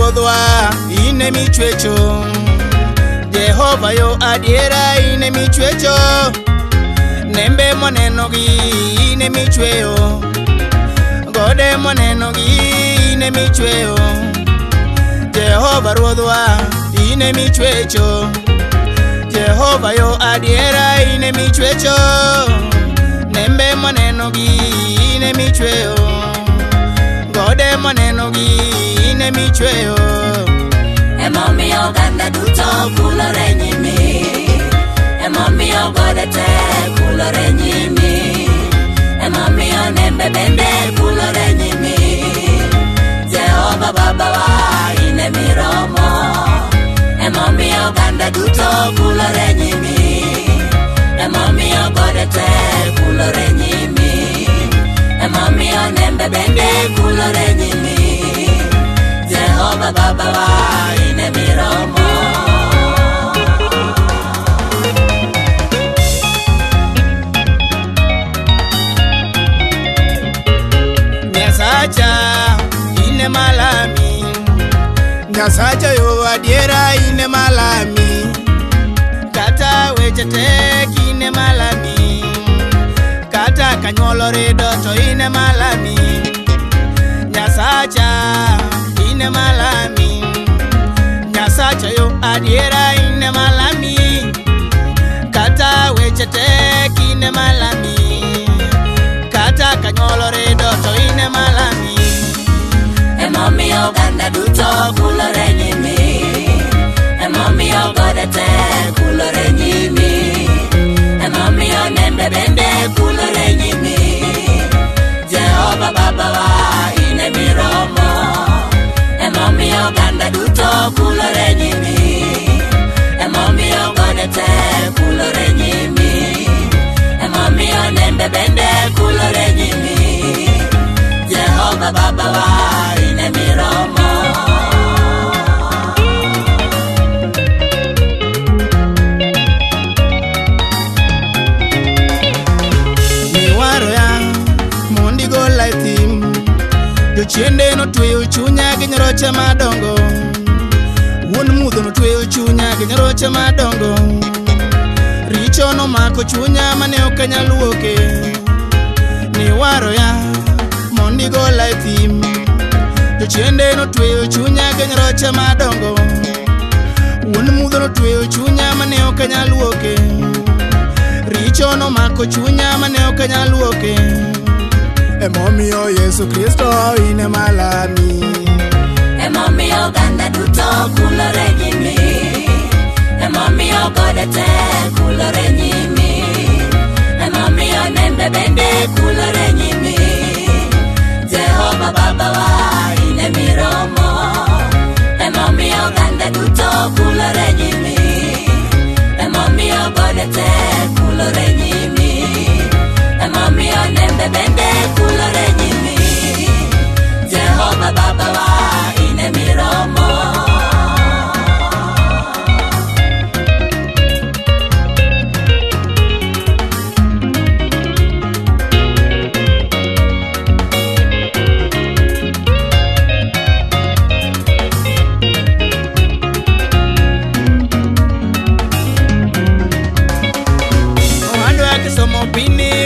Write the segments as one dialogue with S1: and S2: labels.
S1: ruodhwa ine michwecho, Jehova yo adiera ine michwecho, nembe monenogi ine michweyo, gode monenogi ine michweyo, Jehova ruodhwa ine michwecho, Jehova yo adiera ine michwecho, nembe monenogi ine michweyo, gode monenogi ine michweyo.
S2: Emomiyo ganda duto kulore nyimi, emomiyo gode te kulore nyimi, emomiyo nembe bende kulore nyimi. Jehova Baba wa ine miromo, emomiyo ganda duto kulore nyimi, emomiyo gode te kulore nyimi, emomiyo nembe bende kulore nyimi. Jehova Baba wa ine miromo.
S1: Nyasacha ine malami, Nyasacha yo adiera ine malami, kata weche tek ine malami, kata kanyuolo rido to ine malami. Nyasacha ine malami, Nyasacha yo adiera ine malami, kata weche tek ine malami, kata kanyuolo rido to ine malami.
S2: Emomiyo ganda duto kulore nyimi, emomiyo gode te kulore nyimi, emomiyo nembe bende kulore nyimi. Jehova Baba wa ine miromo, emomiyo ganda duto kulore nyimi, emomiyo gode te kulore nyimi, emomiyo nembe bende kulore nyimi. Jehova Baba wa ine miromo.
S1: Miwaro ya mondi go lighting, jochiende no tweyo chunya gi nyoroche madongo, wuon mudho no tweyo chunya gi nyoroche madongo, richo no mako chunya mane ok anyal wuoke. Miwaro ya mondi go lighting, jochiende no tweyo chunya gi nyoroche madongo, wuon mudho no tweyo chunya mane ok anyal wuoke, richo no mako chunya mane ok anyal wuoke. Emomiyo Yesu Kristo ine malami,
S2: emomiyo ganda duto kulore nyimi, emomiyo gode te kulore nyimi, emomiyo nembe bende kulore nyimi. Jehova Baba wa ine miromo, emomiyo ganda duto kulore nyimi, emomiyo gode te kulore nyimi, emomiyo nembe bende kulore nyimi. Jehova Baba wa ine miromo.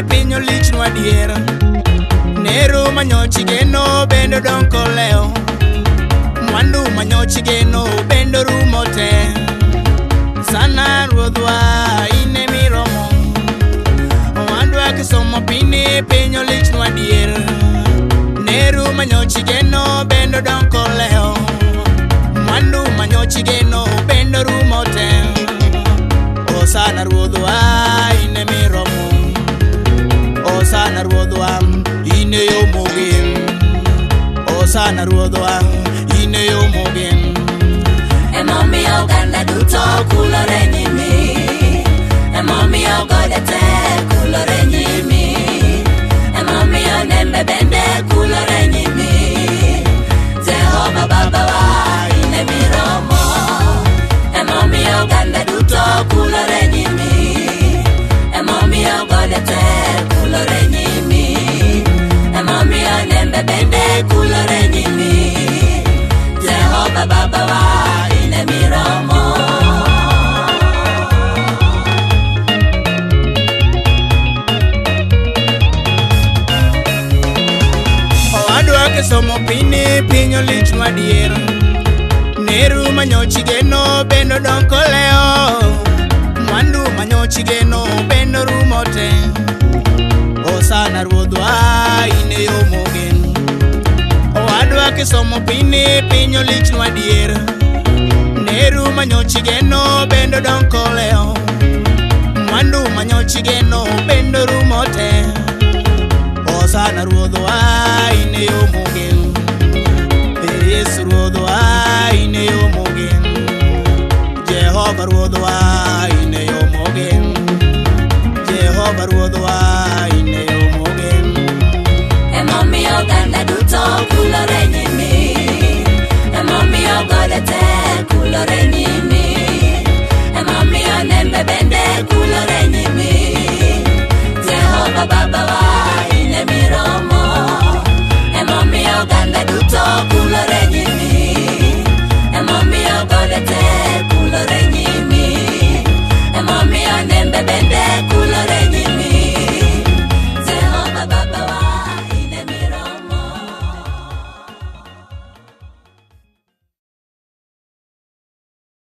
S2: Pinyo lich nwa diera, neru manyochi geno bendo donko leo, mwandu manyochi geno bendo rumo te. Sana ruodhwa ine miromo, mwandu akisomo pini pinyo lich nwa diera, neru manyochi geno bendo donko leo, mwandu manyochi geno bendo rumo te. O sana ruodhwa ine miromo, Osana ruodhwa ine yo mogin, Osana ruodhwa ine yo mogin. Emomiyo ganda duto kulore nyimi, emomiyo gode te kulore nyimi, emomiyo nembe bende kulore nyimi. Jehova Baba wa ine miromo, emomiyo ganda duto kulore nyimi, emomiyo gode te kulore nyimi, emomiyo nembe bende kulore nyimi. Jehova Baba piny olichnwa dier. Neru manyochi geno bendo donko leo, mwandu manyochi geno bendo rumo te. Osana ruodhwa ine yo mogen, owadwa kisomo pini piny olichnwa dier. Neru manyochi geno bendo donko leo, mwandu manyochi geno bendo rumo te. Osana ruodhwa ine yo mogen, Yesu ruodhwa ine yo mogen, Jehova ruodhwa ine yo mogen, Jehova ruodhwa ine yo mogen.
S3: Emomiyo ganda duto kulore nyimi, emomiyo gode te kulore nyimi, emomiyo nembe bende kulore nyimi.